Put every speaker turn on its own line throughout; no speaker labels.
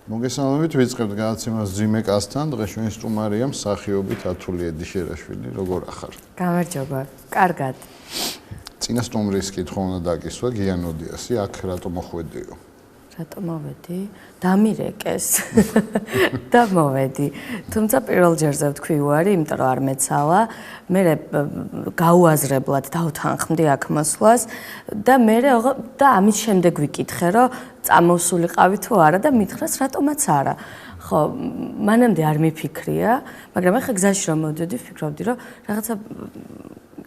მოგესალმებით, ვიწყებთ გადაცემას ძიმე კასთან. დღეს ჩვენი სტუმარია მსახიობი თათული ედიშერაშვილი. როგორ ახარ?
გამარჯობა. კარგად.
წინა სტუმრის კითხვა უნდა დაკისვა, გიანოდიასი, აქ რატომ მოხვედიო?
რატომ მოვედი? დამირეკეს. და მოვედი. თუმცა პირველ ჯერზე ვთქვი უარი, იმიტომ რომ არ მეცალა. მე გაუაზრებლად დავთანხმდი აქ მოსვლას და მე და ამის შემდეგ ვიკითხე, რომ წამოსულიყავი თუ არა და მითხრას რატომაც არა. ხო, მანამდე არ მიფიქრია, მაგრამ ახლა გზაში რომ მოვდიოდი, ვფიქრობდი, რომ რაღაცა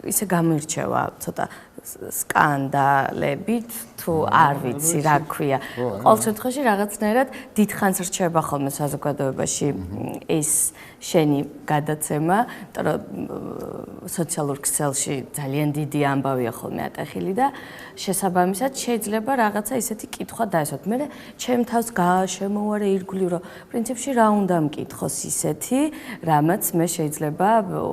ისე გამოირჩევა ცოტა სკანდალებით თუ არ ვიცი რა ქვია. ყოველ შემთხვევაში რაღაცნაირად დიდხანს რჩება ხოლმე საზოგადოებაში ეს შენი გადაცემა, იმიტომ რომ სოციალურ ქსელში ძალიან დიდი ამბავია ხოლმე ატეხილი და შესაბამისად შეიძლება რაღაცა ისეთი კითხვა დაესვათ. მე ჩემ თავს შემოვარე ირგვლივ, რომ პრინციპში რა უნდა მკითხოს ისეთი, რამაც მე შეიძლება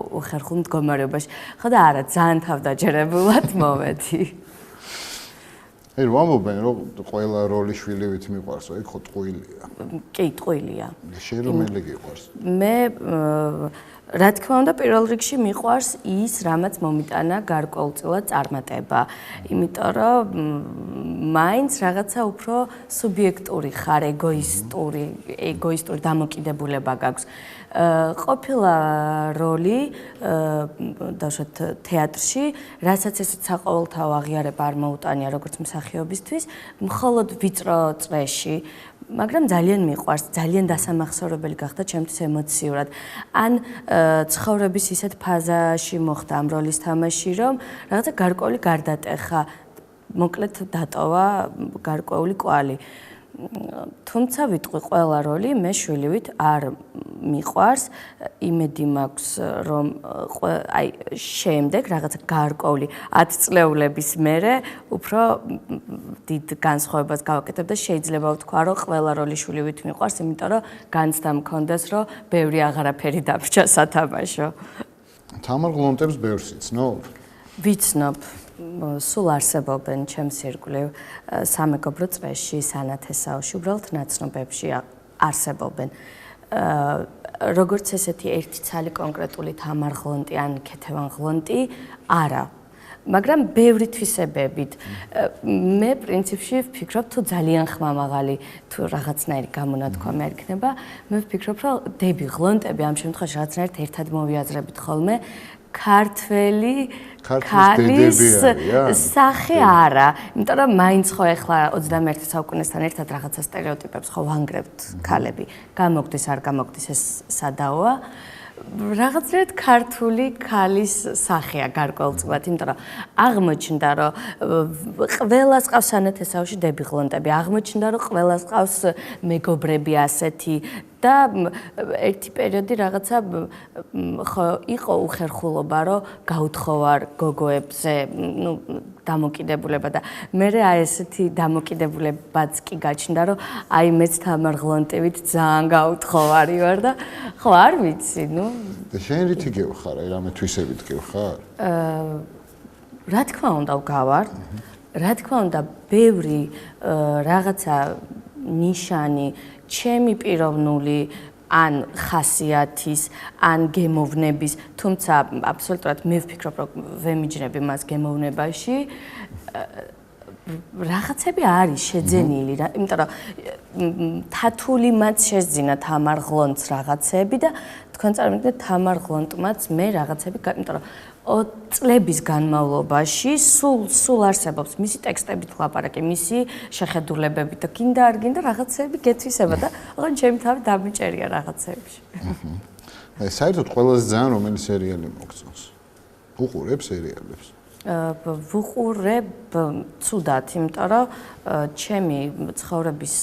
უხერხულ მდგომარეობაში. ხო და არა, ძალიან თავდაჯერებულად მოვედი.
აი, ვამბობენ, რომ ყველა როლი შვილივით მიყვარს, აი, ხო ტყუილია.
კი, ტყუილია.
შენ რომელი გიყვარს?
მე რა თქმა უნდა, პირველ რიგში მიყვარს ის, რამაც მომიტანა გარკვეულწილად წარმატება. იმიტომ რომ მაინც რაღაცა უფრო სუბიექტური ხარ, ეგოისტური დამოკიდებულება გაქვს. ყოფილა როლი დავუშვათ თეატრში, რასაც ესეც საყოველთაო აღიარება არ მოუტანია როგორც მსახიობისთვის, მხოლოდ ვიწრო წრეში, მაგრამ ძალიან მიყვარს, ძალიან დასამახსოვრებელი გახდა ჩემთვის ემოციურად. ან ცხოვრების ისეთ ფაზაში მოხდა ამ როლის თამაში, რომ რაღაცა გარკვეული გარდატეხა, მოკლედ დატოვა გარკვეული კვალი. თუმცა ვიტყვი ყველა როლი მე შვილივით არ მიყვარს, იმედი მაქვს რომ აი შემდეგ რაღაცა გარკვეული 10 წლეულების მერე უფრო დიდ განსხვავებას გავაკეთებ და შეიძლება ვთქვა რომ ყველა როლი შვილივით მიყვარს, იმიტომ რომ განცდა მქონდეს რომ ბევრი აღარაფერი დაბრჩა სათამაშო.
თამარ გლონტებს ბევრს იცნობ?
ვიცნობ. სულ არსებობენ ჩემს ირგვლივ სამეგობრო წრეში, სანათესაოში, უბრალოდ ნაცნობებში არსებობენ. როგორც ესეთი ერთი ცალი კონკრეტული თამარ გლონტი ან ქეთევან გლონტი არა. მაგრამ ბევრი თვისებებით მე პრინციპში ვფიქრობ თუ ძალიან ხმამაღალი თუ რაღაცნაირი გამონათქვამი არ იქნება, მე ვფიქრობ რომ დები გლონტები ამ შემთხვევაში რაღაცნაირად ერთად მოვიაზრებით ხოლმე ქართველი ქალის სახე არა, იმიტომ რომ მაინც ხო ახლა 21 საუკუნესთან ერთად რაღაცა სტერეოტიპებს ხო ვანგრევთ ქალები. გამოგდის არ გამოგდის ეს სადაოა. რაღაცნაირად ქართული ქალის სახეა გარკვეულწილად, იმიტომ რომ აღმოჩნდა რომ ყველას ყავს სანათესაოში დები გლონტები, აღმოჩნდა რომ ყველას ყავს მეგობრები ასეთი და ერთი პერიოდი რაღაცა ხო იყო უხერხულობა რომ გაუთხოვარ გოგოებზე, ნუ დამოკიდებულება და მე აი ესეთი დამოკიდებულებაც კი გაჩნდა რომ აი მეც თამარ გლონტივით ძალიან გაუთხოვარი ვარ და ხო არ ვიცი, ნუ
და შენ რითი გევხარ, აი რამე თვისებით გევხარ?
რა თქმა უნდა ვგავარ. რა თქმა უნდა ბევრი რაღაცა ნიშანი ჩემი პიროვნული ან ხასიათის, ან გემოვნების, თუმცა აბსოლუტურად მე ვფიქრობ, რომ ვემიჯნები მას გემოვნებაში, რაღაცები არის შეძენილი, იმიტომ რომ თათული მათ შეძინა თამარ გლონტს რაღაცები და თქვენ წარმოგიდგენთ თამარ გლონტმაც მე რაღაცები, იმიტომ რომ წლების განმავლობაში სულ არსებობს მისი ტექსტებით ლაპარაკი, მისი შეხედულებები და გინდა არ გინდა რაღაცები გეთვისება და ოღონდ ჩემი თავი დამიჭერია რაღაცებში.
აი საერთოდ ყველაზე ძალიან რომელი სერიალი მოგწონს? უყურებ სერიალებს?
ვუყურებ ცუდად, იმიტომ რომ ჩემი ცხოვრების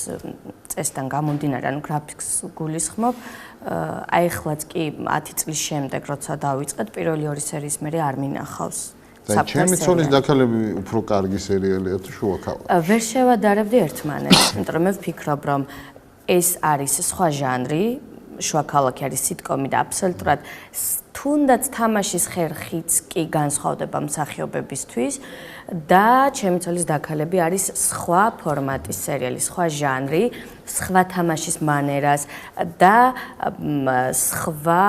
წესიდან გამომდინარე, ანუ გრაფიკს გულისხმობ, აი ახლაც კი 10 წლის შემდეგ, როცა დავიწყეთ, პირველი 2 სერიის მერე არ მინახავს.
და ჩემი ცოლის დაქალები უფრო კარგი სერიალია თუ შუაქალა?
ვერ შევადარებდი ერთმანეთს, იმიტომ რომ მე ვფიქრობ, რომ ეს არის სხვა ჟანრი, შუაქალაქი არის სიტკომი და აბსოლუტურად თუნდაც თამაშის ხერხიც კი განსხვავდება მსახიობებისთვის და ჩემი ცოლის დაქალები არის სხვა ფორმატის სერიალი, სხვა ჟანრი, სხვა თამაშის მანერას და სხვა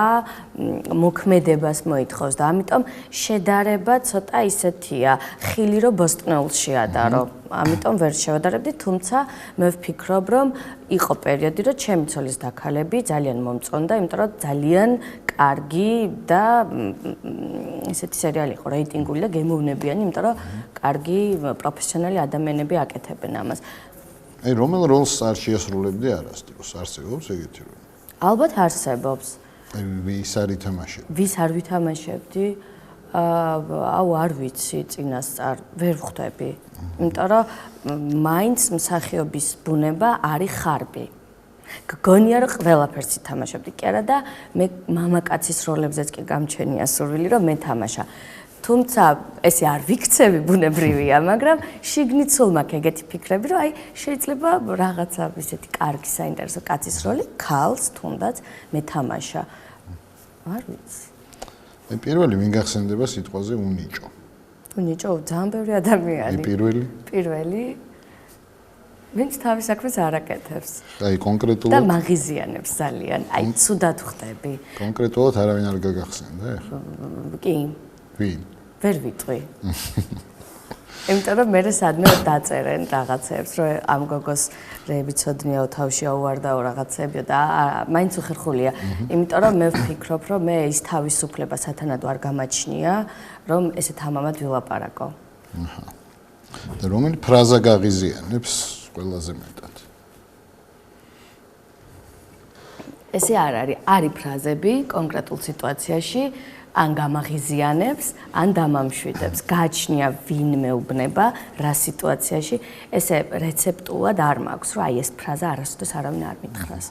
მოქმედებას მოითხოვს და ამიტომ შედარება ცოტა ისეთია, ხილი რო ბოსტნეულში ადარო. ამიტომ ვერ შევადარებდი, თუმცა მე ვფიქრობ, რომ იყო პერიოდი, რომ ჩემი ცოლის დაქალები ძალიან მომწონდა, იმიტომ რომ ძალიან კარგი და ესეთი სერიალი იყო, რეიტინგული და გემოვნებიანი, იმიტომ რომ კარგი პროფესიონალი ადამიანები აკეთებენ ამას.
აი, რომელ როლს არ შეასრულებდი არასდროს, არსებობს ეგეთი როლი?
ალბათ არსებობს.
აი, ვის არ ითამაშებდი?
ვის არ ვითამაშებდი? არ ვიცი, წინასწარ ვერ ვხვდები. იმიტომ რომ მაინც მსახიობის ბუნება არის ხარბი. გგონია რომ ყველაფერს ითამაშებდი კი არა და მე მამაკაცის როლებზეც კი გამჩენია სურვილი რომ მე თამაშა. თუმცა ესე არ ვიქცევი ბუნებრივია, მაგრამ შიგნით სულ მაქვს ეგეთი ფიქრები, რომ აი შეიძლება რაღაცა ისეთი კარგი საინტერესო კაცის როლი ქალს თუნდაც მე თამაშა. არ ვიცი.
აი პირველი ვინ გახსენდება სიტყვაზე უნიჭო?
უნიჭო ძალიან ბევრი ადამიანი.
პირველი?
პირველი ვინც თავის საქმეს არ აკეთებს.
აი კონკრეტულად
და მაღიზიანებს ძალიან. აი ცუდად ხვდები.
კონკრეტულად არავინ არ გაგახსენდა ეხლა?
კი.
ვინ?
ვერ ვიტყვი. იმიტომ რომ მე სადმე დაწერენ რაღაცებს, რომ ამ გოგოს რეები ცოდნიაო, თავში აუვარდაო რაღაცებიო და მაინც უხერხულია. იმიტომ რომ მე ვფიქრობ, რომ მე ის თავისუფლება სათანადო არ გამაჩნია, რომ ესეთ ამამად ვილაპარაკო.
აჰა. და რომელი ფრაზა გაღიზიანებს ყველაზე მეტად?
ესე არ არის. არის ფრაზები კონკრეტულ სიტუაციაში ან გამაღიზიანებს, ან დამამშვიდებს. გააჩნია ვინ მეუბნება რა სიტუაციაში, ესე რეცეპტულად არ მაქვს, რომ აი ეს ფრაზა არასოდეს არავინ არ მითხრას.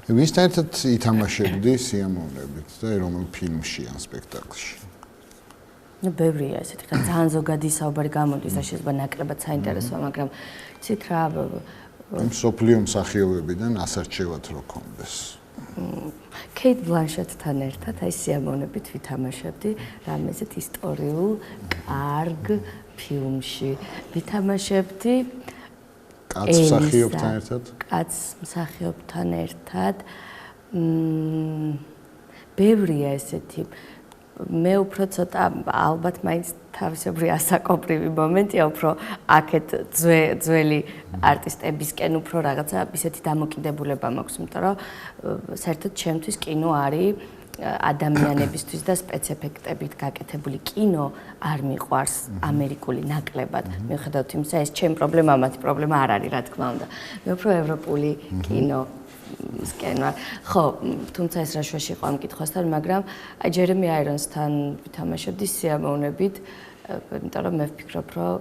ვინსთან ერთად ითამაშებდი სიამოვნებით და რომელ ფილმში ან სპექტაკლში?
ნუ ბევრია ესეთი, ხა ძალიან ზოგადი საუბარი გამოდის და შეიძლება ნაკლებად საინტერესოა, მაგრამ ცით რა
მსოფლიო მსახიობებიდან ასარჩევად რო კონდეს.
კეით ბლანშეტთან ერთად აი სიამოვნებით ვითამაშებდი რამეზეთ ისტორიულ კარგ ფილმში. ვითამაშებდი
კაც მსახიობთან ერთად?
კაც მსახიობთან ერთად. ბევრია ესეთი. მე უფრო ცოტა ალბათ მაინც თავისებური ასაკობრივი მომენტია, უფრო აქეთ ძველი არტისტებისკენ უფრო რაღაცა ისეთი დამოკიდებულება მაქვს, იმიტომ რომ საერთოდ ჩემთვის კინო არის ადამიანებისთვის და სპეცეფექტებით გაკეთებული კინო არ მიყვარს ამერიკული ნაკლებად. მიუხედავად იმისა, ეს ჩემი პრობლემა, მათი პრობლემა არ არის, რა თქმა უნდა. მე უფრო ევროპული კინო სკენვარ. ხო, თუმცა ეს რაშვაში იყო ამ კითხვასთან, მაგრამ ჯერემი აირონსთან ვითამაშებდი სიამოვნებით, იმიტომ რომ მე ვფიქრობ, რომ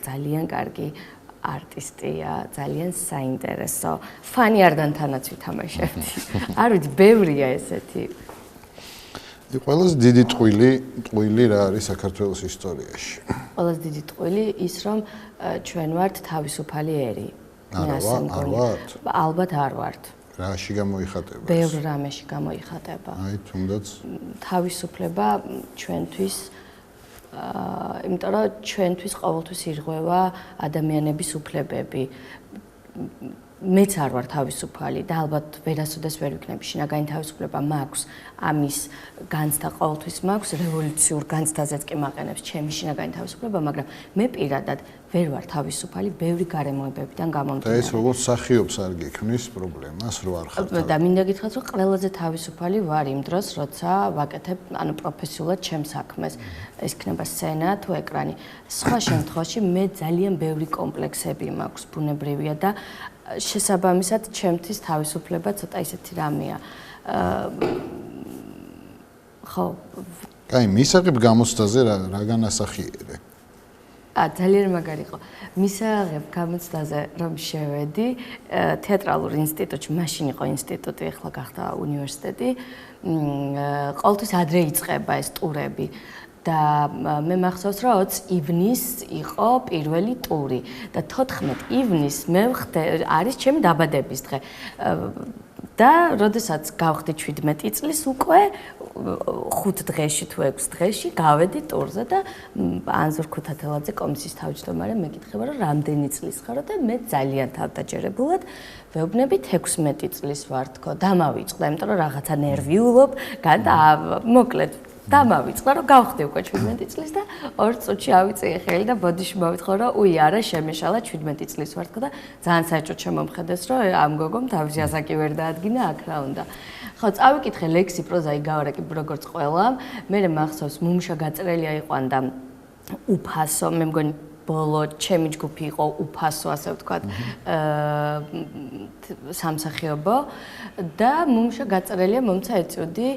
ძალიან კარგი არტისტია, ძალიან საინტერესო. ფანი არდანთანაც ვითამაშებდი. არ ვიცი, ბევრია ესეთი.
ყველაზე დიდი ტყვილი რა არის საქართველოს ისტორიაში?
ყველაზე დიდი ტყვილი ის, რომ ჩვენ ვართ თავისუფალი ერი.
არ ვართ?
ალბათ არ ვართ.
რაში გამოიხატება?
ბევრ რამეში გამოიხატება.
აი, თუნდაც
თავისუფლება ჩვენთვის იმიტომ რომ ჩვენთვის ყოველთვის ირღვევა ადამიანების უფლებები. მეც არ ვარ თავისუფალი და ალბათ ვერასოდეს ვერ ვიქნები. შინაგანი თავისუფლება მაქვს, ამის განცდა ყოველთვის მაქვს, რევოლუციურ განცდაზეც კი მაყენებს ჩემი შინაგანი თავისუფლება, მაგრამ მე პირადად ვერ ვარ თავისუფალი ბევრი გარემოებებიდან გამომდინარე.
და ეს როგორც მსახიობს არ გექმნის პრობლემას, რო არ ხარ
და მინდა გითხრათ, რომ ყველაზე თავისუფალი ვარ იმ დროს, როცა ვაკეთებ, ანუ პროფესიულად ჩემს საქმეს. ეს იქნება სცენა თუ ეკრანი. სხვა შემთხვევაში მე ძალიან ბევრი კომპლექსები მაქვს, ბუნებრივია და შესაბამისად ჩემთვის თავისუფლება ცოტა ისეთი რამეა. ხო.
კაი, მისაღებ გამოცდაზე რა განასახიერე?
ძალიან მაგარი იყო. მისაღებ გამოცდაზე რომ შევედი თეატრალურ ინსტიტუტში, მაშინ იყო ინსტიტუტი, ახლა გახდა უნივერსიტეტი. ყოველთვის ადრე იწყება ეს ტურები. და მე მახსოვს, რომ 20 ივნის იყო პირველი ტური და 14 ივნის მე არის ჩემი დაბადების დღე. და როდესაც გავხდი 17 წლის უკვე 5 დღეში თუ 6 დღეში გავედი ტურზე და ანზორ ქუთათელაძე კომისიის თავმჯდომარე მეკითხება რომ რამდენი წლის ხარო და მე ძალიან თავდაჯერებულად ვეუბნებით 16 წლის ვარ თქო დამავიწყდა იმიტომ რომ რაღაცა ნერვიულობ მოკლედ დამავიწყდა რომ გავხდი უკვე 17 წლის და 2 წუთში ავიწიე ხელი და ბოდიში მოვითხო რომ უი არა შემეშალა 17 წლის ვარ თქო და ძალიან საჭიროდ შემომხედეს რომ ამ გოგომ თავისი ასაკი ვერ დაადგინა აქ რა უნდა ხო წავიკითხე ლექსი პროზა იგავარე კი როგორც ყველამ მე მახსოვს მუმშა გაწერელია იყვან და უფასო მე მგონი ბოლო ჩემი ჯგუფი იყო უფასო ასე ვთქვათ სამსახიობო და მუმშა გაწერელია მომცა ეწოდი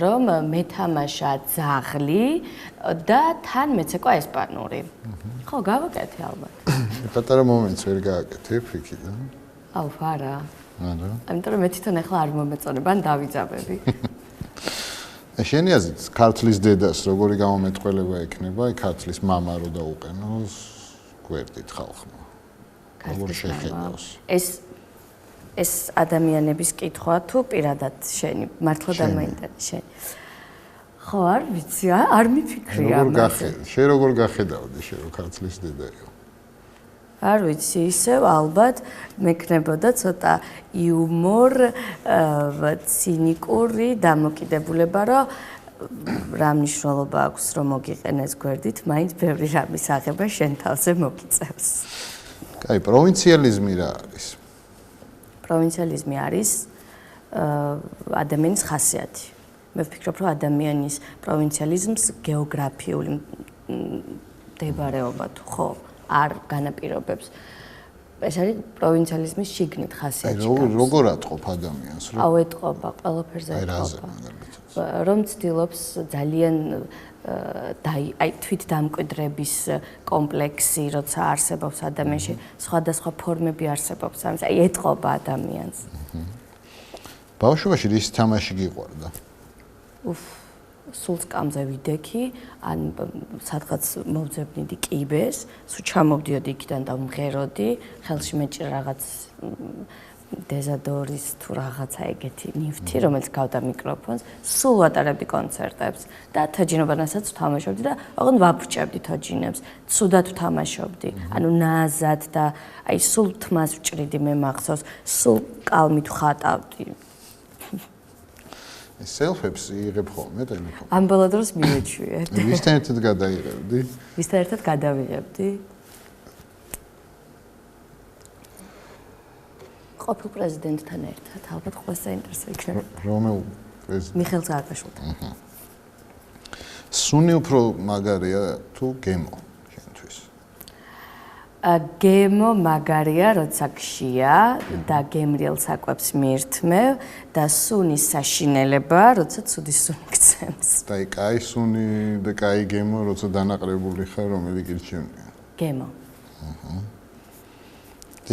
რომ მეთამაშა ძაღლი და თან მეცეკვა ესპანური ხო გავაკეთე ალბათ
პატარა მომენტს ვერ გააკეთებ იქიდან
აუ არა
არა
ამიტომ მე თვითონ ახლა არ მომეწონება ან დავიძაბები
შენი აზრით ქართლის დედას როგორი გამომეტყველება ექნება აი ქართლის მამა რო დაუყენოს გვერდით ხალხმა როგორ შეხედავს
ეს ადამიანების კითხვა თუ პირადად შენი მართლა დამაინტერესა შენ ხო არ ვიცი არ მიფიქრია
შენ როგორ გახედავდი შენ რო ქართლის დედა იყო
არ ვიცი ისევ ალბათ მექნებოდა ცოტა იუმორ ცინიკური დამოკიდებულება რომ რა მნიშვნელობა აქვს რომ მოგიყენეს გვერდით მაინც ბევრი რამის აღება შენ თავზე მოგიწევს
კაი პროვინციალიზმი რა არის
პროვინციალიზმი არის ადამიანის ხასიათი მე ვფიქრობ რომ ადამიანის პროვინციალიზმს გეოგრაფიული მდებარეობა თუ ხო არ განაპირობებს ეს არის პროვინციალიზმის შიგნით ხასიათი
როგორ ატყობ ადამიანს
რომ აუ ეტყობა ყველაფერზე ეტყობა რომ ცდილობს ძალიან აი თვით დამკვიდრების კომპლექსი როცა არსებობს ადამიანში სხვადასხვა ფორმები არსებობს ამის აი ეტყობა ადამიანს
ბავშვობაში რის თამაში გიყვარდა
სულ სკამზე ვიდექი ან სადღაც მოვძებნიდი კიბეს სულ ჩამოვდიოდი იქიდან და ვმღეროდი ხელში მეჭირა რაღაც დეზადორის თუ რაღაცა ეგეთი ნივთი რომელიც გავდა მიკროფონს სულ ვატარებდი კონცერტებს და თოჯინობანასაც ვთამაშობდი და ოღონდ ვაბრჭებდი თოჯინებს ცუდად ვთამაშობდი ანუ ნაზად და აი სულ თმას ვჭრიდი მე მახსოვს სულ კალმით ვხატავდი
სელფებს იღებ ხოლმე ტელეფონში
ამ ბოლო დროს მიეჩვიეთ
ვისთან ერთად გადაიღებდი
ვისთან ერთად გადავიღებდი ყოფილ პრეზიდენტთან ერთად ალბათ ყველას საინტერესო იქნება
რომელ პრეზიდენტ
მიხეილ სააკაშვილთან
სუნი უფრო მაგარია თუ გემო შენთვის
გემო მაგარია როცა გშია და გემრიელ საკვებს მიირთმევ და სუნის საშინელება როცა ცუდი სუნი გცემს
და კაი სუნი და კაი გემო როცა დანაყრებული ხარ რომელი გირჩევნია
გემო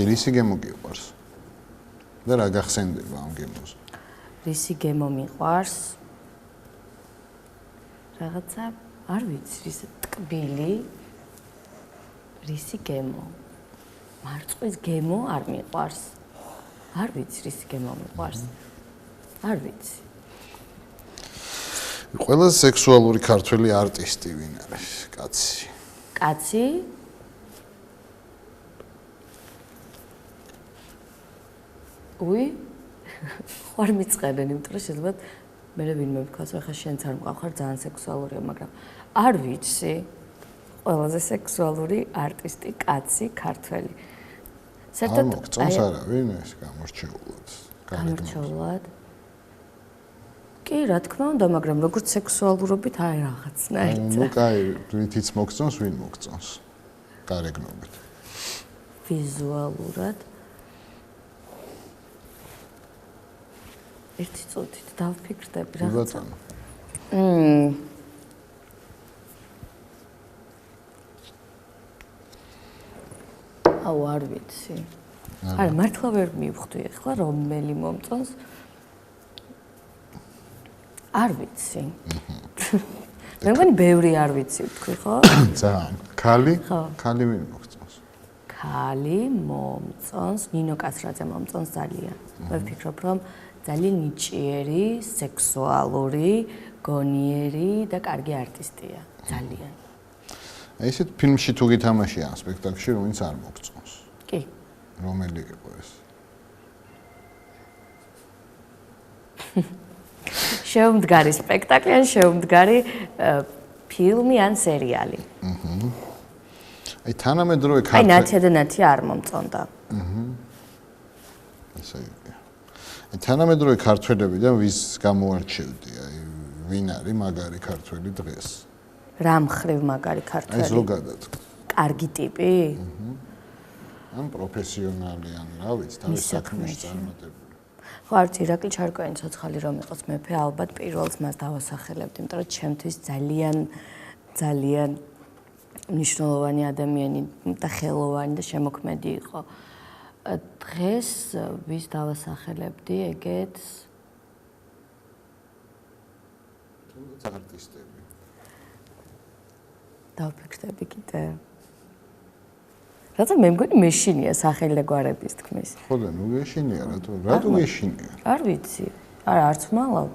რისი გემო გიყვარს და რა გახსენდება ამ გემოს
რისი გემო მიყვარს რაღაცა არ ვიცი რისი ტკბილი რისი გემო მარწყვის გემო არ მიყვარს არ ვიცი რისი გემო მიყვარს არ ვიცი
ყველაზე სექსუალური ქართველი არტისტი ვინ არის კაცი უი ხარ მიწყენენ იმიტომ რომ შეიძლება მე ვინმე ვქოს ახლა შენც არ მყავ ძალიან სექსუალურია მაგრამ არ ვიცი ყველაზე სექსუალური არტისტი კაცი ქართველი საერთოდ მოგწონს არავინ ეს გამორჩეულად კი რა თქმა უნდა მაგრამ როგორც სექსუალურობით აი რაღაცნაირად ნუ კაი ვინც მოგწონს ვინ მოგწონს გარეგნობით
ვიზუალურად ერთი წუთით დავფიქრდები რაღაცა აუ არ ვიცი არა მართლა ვერ მივხვდი ახლა რომელი მომწონს არ ვიცი მე მგონი ბევრი არ ვიცი ვთქვი ხო
ძალიან ქალი ვინ მოგწონს
ქალი მომწონს ნინო კაცრაძე მომწონს ძალიან მე ვფიქრობ რომ ძალიან ნიჭიერი სექსუალური გონიერი და კარგი არტისტია, ძალიან.
ესეთ ფილმში თუ გითამაშია ამ სპექტაკლში რომელიც არ მოგწონს.
კი.
რომელი იყო ეს?
შეუმდგარი სპექტაკლი ან შეუმდგარი ფილმი ან სერიალი.
აი თანამედროვე
აი ნათია და ნათია არ მომწონდა.
ესე იგი. აი თანამედროვე ქართველებიდან ვის გამოარჩევდი? აი ვინ არის მაგარი ქართველი დღეს?
რა მხრივ მაგარი ქართველი?
აი ზოგადად.
კარგი ტიპი?
ან პროფესიონალი ან რა ვიცი, თავის საქმეში წარმატებული.
ხო, არც ირაკლი ჩარკვიანი ცოცხალი რომ იყოს მეფე, ალბათ პირველს მას დავასახელებდი, იმიტომ რომ ჩემთვის ძალიან მნიშვნელოვანი ადამიანი და ხელოვანი და შემოქმედი იყო. დღეს ვის დავასახელებდი ეგეც?
თუნდაც არტისტები.
დავფიქრდები კიდე. რაცა მე მგონი მეშინია სახელი და გვარების თქმის.
ხო და ნუ გეშინია რატო გეშინია?
არ ვიცი. არა, არც მალავ.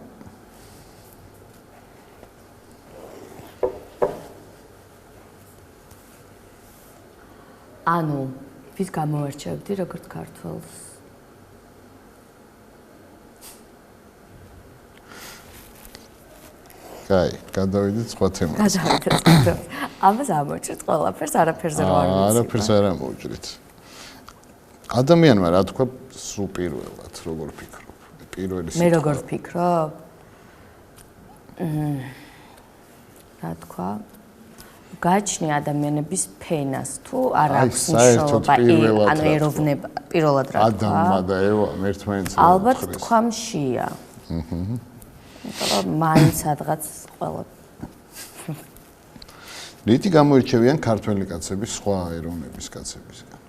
ანუ ვის გამოვარჩევდი როგორც ქართველს?
კაი, გადავიდეთ სხვა თემაზე.
გადავიდეთ. ამას ამოჭრით ყველაფერს, არაფერზე რო არ ვიცი.
არაფერს არ ამოვჭრით. ადამიანმა რა თქვა სულ პირველად, როგორ ფიქრობ? პირველი
მე როგორ ვფიქრობ? რა თქვა? გაჩნია ადამიანების ფენას თუ არ აქვს მნიშვნელობა, ანუ ეროვნება პირველად რა თქვა?
ადამიანმა და ევამ ერთმანეთს
ალბათ თქვა მშია. მაგრამ მაინც სადღაც ყველა
რითი გამოირჩევიან ქართველი კაცები სხვა ეროვნების კაცებისგან?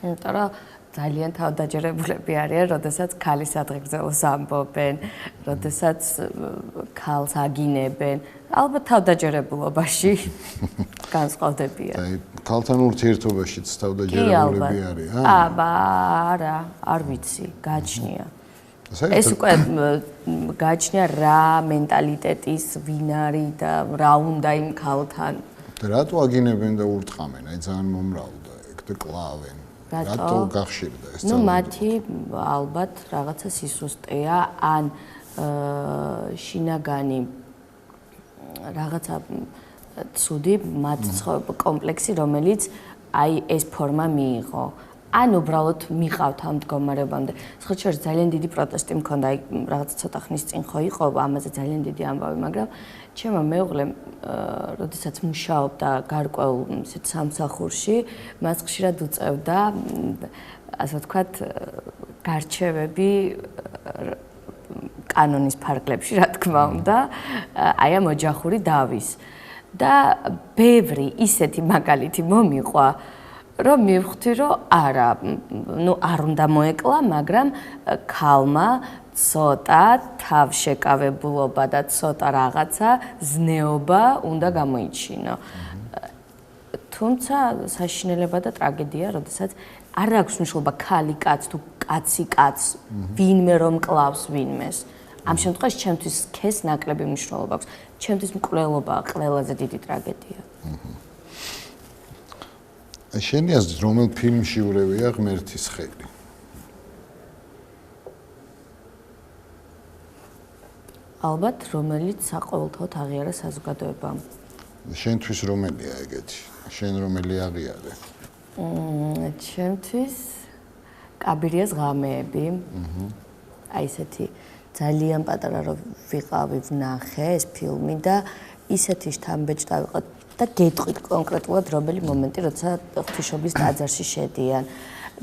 იმიტომ რომ ძალიან თავდაჯერებულები არიან, როდესაც ქალის ადღეგრძელოს ამბობენ, როდესაც ქალს აგინებენ. ალბათ თავდაჯერებულობაში განსხვავდებიან.
აი, ქალთან ურთიერთობაშიც თავდაჯერებულები არიან?
არა, არ ვიცი, გაჩნია. ეს უკვე გაჩნია რა მენტალიტეტის ვინ არის და რა უნდა იმ ქალთან.
რატო აგინებენ და ურტყამენ? აი ძალიან მომრავლდა ეგ და კლავენ. რატო გახშირდა ეს?
ნუ მათი ალბათ რაღაცა სისუსტეა ან შინაგანი რაღაცა ცუდი მათ კომპლექსი, რომელიც აი ეს ფორმა მიიღო. ან უბრალოდ მიყავთ ამ მდგომარეობამდე. სხვა შორის ძალიან დიდი პროტესტი მქონდა, აი რაღაცა ცოტა ხნის წინ ხო იყო ამაზე ძალიან დიდი ამბავი, მაგრამ ჩემო მეუღლემ, როდესაც მუშაობდა გარკვეულ ისეთ სამსახურში, მას ხშირად უწევდა, ასე ვთქვათ, გარჩევები კანონის ფარგლებში, რა თქმა უნდა, აი ამ ოჯახური დავის. და ბევრი ისეთი მაგალითი მომიყვა, რომ მივხვდი, რომ არა, ნუ არ უნდა მოეკლა, მაგრამ ქალმა ცოტა თავშეკავებულობა და ცოტა რაღაცა ზნეობა უნდა გამოიჩინო. თუმცა საშინელება და ტრაგედია, როდესაც არ აქვს მნიშვნელობა ქალი კაც თუ კაცი კაც, ვინმე რომ კლავს ვინმეს. ამ შემთხვევაში ჩემთვის სქესს ნაკლები მნიშვნელობა აქვს. ჩემთვის მკვლელობა ყველაზე დიდი ტრაგედია.
შენი აზრით რომელ ფილმში ურევია ღმერთის ხელი?
ალბათ რომელიც საყოველთაოდ აღიარა საზოგადოებამ.
შენთვის რომელია ეგეთი? შენ რომელი აღიარე?
ჩემთვის კაბირიას ღამეები. აი ესეთი ძალიან პატარა რომ ვიყავი ვნახე ეს ფილმი და ისეთი შთამბეჭდა ვიყო და გეტყვით კონკრეტულად რომელი მომენტი, როცა ღვთისმშობლის ტაძარში შედიან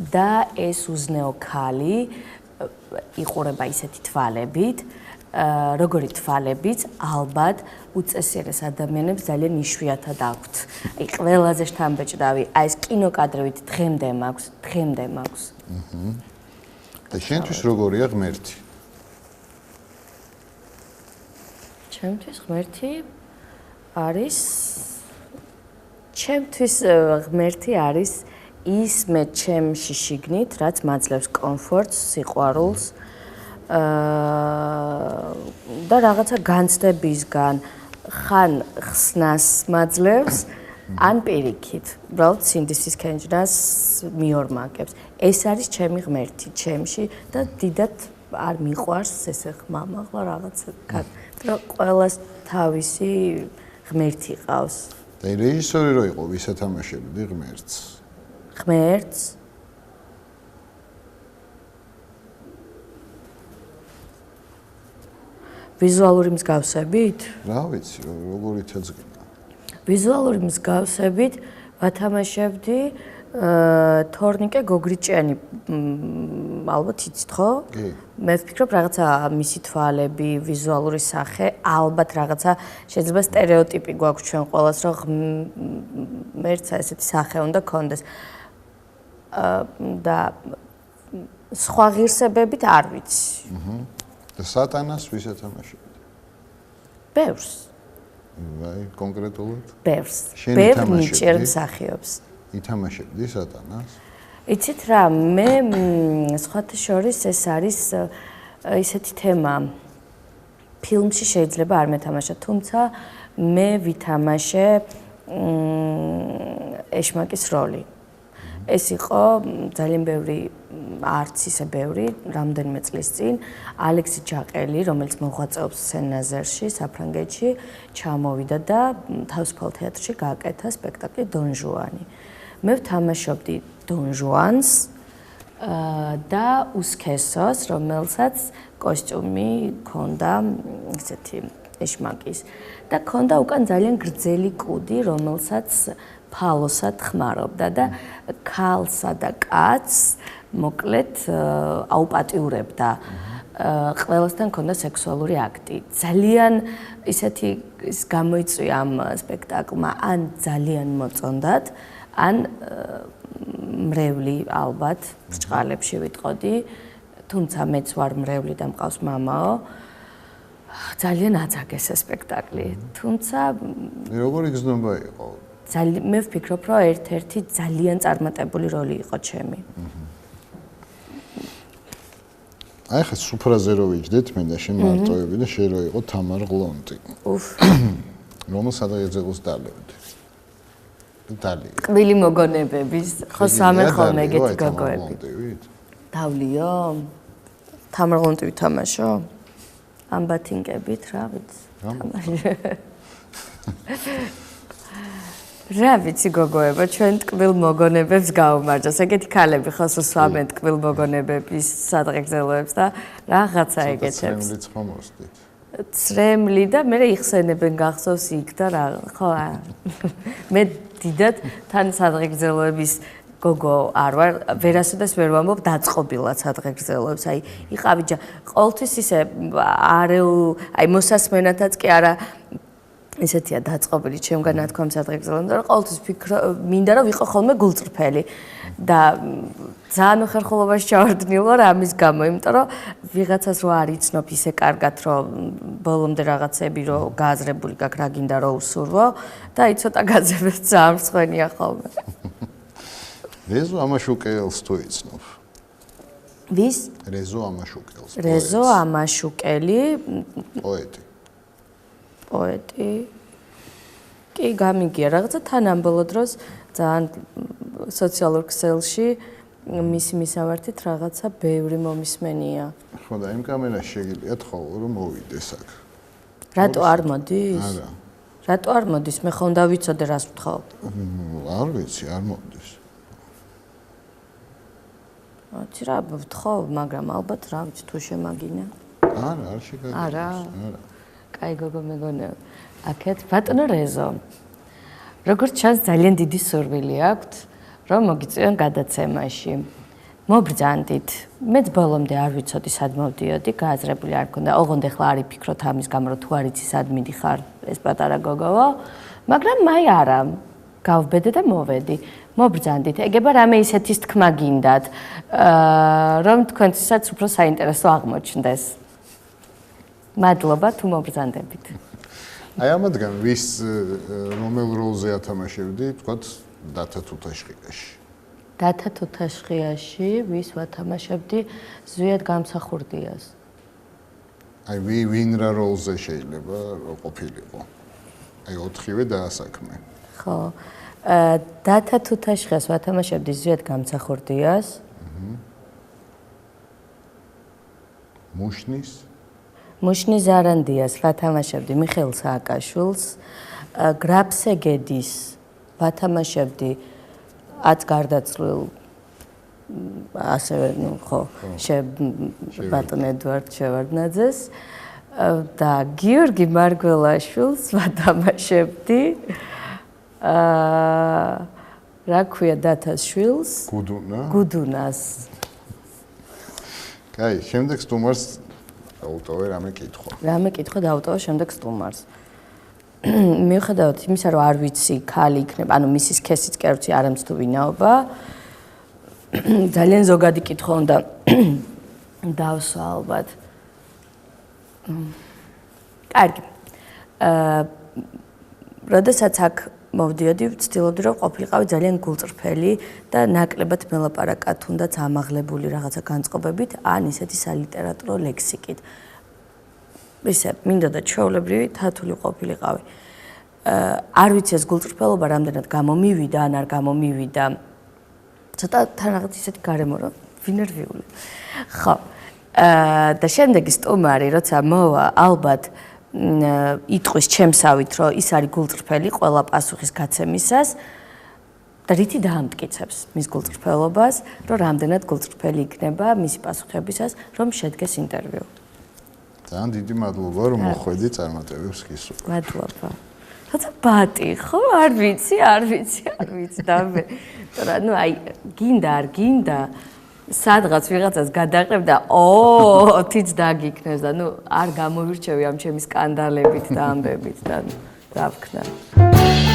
და ეს უზნეო ქალი იყურება ისეთი თვალებით, როგორი თვალებიც ალბათ უწესრიგ ადამიანებს ძალიან იშვიათად აქვთ. აი ყველაზე შთამბეჭდავი, აი ეს კინოკადრებით დღემდე მაქვს.
და შენთვის როგორია ღმერთი?
ჩემთვის ღმერთი არის ჩემთვის ღმერთი არის ის მე ჩემში შიგნით, რაც მაძლევს კომფორტს, სიყვარულს, და რაღაცა განცდებისგან ხან ხსნას მაძლევს ან პირიქით, უბრალოდ სინდისის კენჭრას მიორმაგებს. ეს არის ჩემი ღმერთი ჩემში და დიდად არ მიყვარს ესე ხმამაღლა რაღაცა. და ყველას თავისი ღმერთი ყავს.
და რეჟისორი რო იყო, ვის ეთამაშებდი ღმერთს?
ღმერთს ვიზუალური მსგავსებით?
რა ვიცი, როგორი თეძგინა.
ვიზუალური მსგავსებით ვათამაშებდი თორნიკე გოგრიჭიანი ალბათ იცით ხო?
კი.
მე ვფიქრობ რაღაცა მისი თვალები, ვიზუალური სახე, ალბათ რაღაცა შეიძლება სტერეოტიპი გვაქვს ჩვენ ყველას, რომ ღმერთს ესეთი სახე უნდა ქონდეს. და სხვა ღირსებებით არ ვიცი.
და სატანას ვის ეთამაშებდი?
ბევრს.
აი, კონკრეტულად?
ბევრს.
შენ
ბევრ
ითამაშებდი?
ნიჭიერ მსახიობს.
ითამაშებდი სატანას?
იცით რა, მე სხვათა შორის ეს არის ისეთი თემა. ფილმში შეიძლება არ მეთამაშა, თუმცა მე ვითამაშე ეშმაკის როლი. ეს იყო ძალიან ბევრი, არც ისე ბევრი, რამდენიმე წლის წინ ალექსი ჯაყელი, რომელიც მოღვაწეობს სენ-ნაზერში, საფრანგეთში, ჩამოვიდა და თავისუფალ თეატრში გააკეთა სპექტაკლი დონ ჟუანი. მე ვთამაშობდი დონ ჟუანს და უსქესოს, რომელსაც კოსტიუმი ჰქონდა ესეთი ეშმაკის და ჰქონდა უკან ძალიან გრძელი კუდი, რომელსაც ფალოსად ხმარობდა და ქალსა და კაცს მოკლედ აუპატიურებდა. ყველასთან ჰქონდა სექსუალური აქტი. ძალიან ისეთი გამოიწვია ამ სპექტაკლმა, ან ძალიან მოწონდათ, ან მრევლი ალბათ ბრჭყალებში ვიტყოდი, თუმცა მეც ვარ მრევლი და მყავს მამაო. ძალიან აძაგეს ეს სპექტაკლი. თუმცა
როგორი გზნობა იყო?
მე ვფიქრობ, რომ ერთ-ერთი ძალიან წარმატებული როლი იყო ჩემი.
აი ხა სუფრაზე რო ვიჯდეთ მე და შენ მარტოები და შენ რო იყო თამარ ღლონტი.
უფ.
რომელ სადაღეძეღოს დალებდი. დალი.
კბილი მოგონებების, ხო სამე ხოლმე ეგეთი გოგოები. დავლიო? თამარ ღლონტი ვითამაშო? ამ ბათინკებით რა ვიცი. რა ვიცი გოგოება, ჩვენ ტკბილ მოგონებებს გაუმარჯოს. ეგეთი ქალები ხო სვამენ ტკბილ მოგონებების სადღეგრძელოებს და რაღაცა ეგეთებს.
ცრემლიც ხომ მოსდით?
ცრემლი და მე იხსენებენ გახსოვს იქ და რა ხო მე დიდად თან სადღეგრძელოების გოგო არ ვარ, ვერასოდეს ვერ ვამბობ დაწყობილად სადღეგრძელოებს. აი იყავი ყოველთვის ისე აი მოსასმენათაც კი არა ესეთია დაწყობილი ჩემგან ნათქვამ სადღეგრძელოებამდე, რომ ყოველთვის მინდა რომ ვიყო ხოლმე გულწრფელი და ძალიან უხერხულობაში ჩავარდნილ ვარ ამის გამო, იმიტომ რომ ვიღაცას რო არ იცნობ ისე კარგად, რომ ბოლომდე რაღაცები რო გააზრებული გაქვს, რა გინდა რო უსურვო და აი ცოტა გაძებებს ძალიან მსხვენია ხოლმე.
რეზო ამაშუკელს თუ იცნობ?
ვის?
რეზო ამაშუკელს.
რეზო ამაშუკელი,
პოეტი.
პოეტი. კი, გამიგია რაღაცა თან ამ ბოლო დროს ძალიან სოციალურ ქსელში მისი მისავართით რაღაცა ბევრი მომისმენია.
ხო და იმ კამერაში შეგიძლიათ ხოლმე რომ მოვიდეს აქ.
რატო არ მოდის?
არა.
რატო არ მოდის? მე ხომ დავიცოდე რას ვთხოვ.
არ ვიცი, არ მოდის.
აცი რა ვთხოვ, მაგრამ ალბათ რა ვიცი თუ შემაგინა.
არა, არ შეგაგინა.
არა. კაი გოგო მეგონა. აქეთ ბატონო რეზო. როგორც ჩანს ძალიან დიდი სურვილი აქვთ, რომ მოგიწვიონ გადაცემაში. მობრძანდით. მეც ბოლომდე არ ვიცოდი სად მოვდიოდი, გააზრებული არ მქონდა. ოღონდ ახლა არ იფიქროთ ამის გამო, რომ თუ არ იცი სად მიდიხარ ეს პატარა გოგოვო, მაგრამ მაი არა. გავბედე და მოვედი. მობრძანდით. ეგება რამე ისეთის თქმა გინდათ, რომ თქვენთვისაც უფრო საინტერესო აღმოჩნდეს. მადლობა თუ მობრძანდებით.
აი ამადგან ვის რომელ როლზე ათამაშებდი, თქვათ დათა თუთაშხიაში.
დათა თუთაშხიაში ვის ვათამაშებდი ზვიად გამსახურდიას.
აი ვინ რა როლზე შეიძლება ყოფილიყო. აი 4-ვე დაასაქმე.
ხო. დათა თუთაშხეს ვათამაშებდი ზვიად გამსახურდიას. მუშნის არანდიას ვათამაშებდი მიხეილ სააკაშვილს. გრაფსეგედის ვათამაშებდი აც გარდაცვლილ ასევე ხო ბატონ ედვარდ შევარდნაძეს და გიორგი მარგველაშვილს ვათამაშებდი რა ქვია დათას შვილს გუდუნას
კაი შემდეგ სტუმარს დაუტოვე რამე კითხვა
დაუტოვე შემდეგ სტუმარს მიუხედავად იმისა რომ არ ვიცი ქალი იქნება ანუ მისის სქესიც კი არ ვიცი არამც თუ ვინაობა ძალიან ზოგადი კითხვა უნდა დავსვა ალბათ. კარგი. როდესაც აქ მოვდიოდი, ვცდილობდი რომ ყოფილიყავი ძალიან გულწრფელი და ნაკლებად მელაპარაკა თუნდაც ამაღლებული რაღაცა განწყობებით, ან ისეთი სალიტერატურო ლექსიკით. ისე მინდოდა ჩვეულებრივი თათული ყოფილიყავი. არ ვიცი ეს გულწრფელობა რამდენად გამომივიდა, ან არ გამომივიდა. ცოტა თან რაღაც ისეთი გარემო რომ ვინერვიული. ხო. და შემდეგი სტუმარი, როცა მოვა, ალბათ იტყვის ჩემსავით, რომ ის არის გულწრფელი ყველა პასუხის გაცემისას და რითი დაამტკიცებს მის გულწრფელობას, რომ რამდენად გულწრფელი იქნება მისი პასუხებისას, რომ შედგეს ინტერვიუ.
ძალიან დიდი მადლობა, რომ მოხვედი წარმატებებს გისურვებ.
მადლობა. თუმცა ბატი, ხო, არ ვიცი დამე. თორე ნუ აი გინდა არ გინდა სადღაც ვიღაცას გადაყრებ და თიც დაგიქნეს და ნუ არ გამოვირჩევი ამ ჩემი სკანდალებით და ამბებით და რა ვქნა.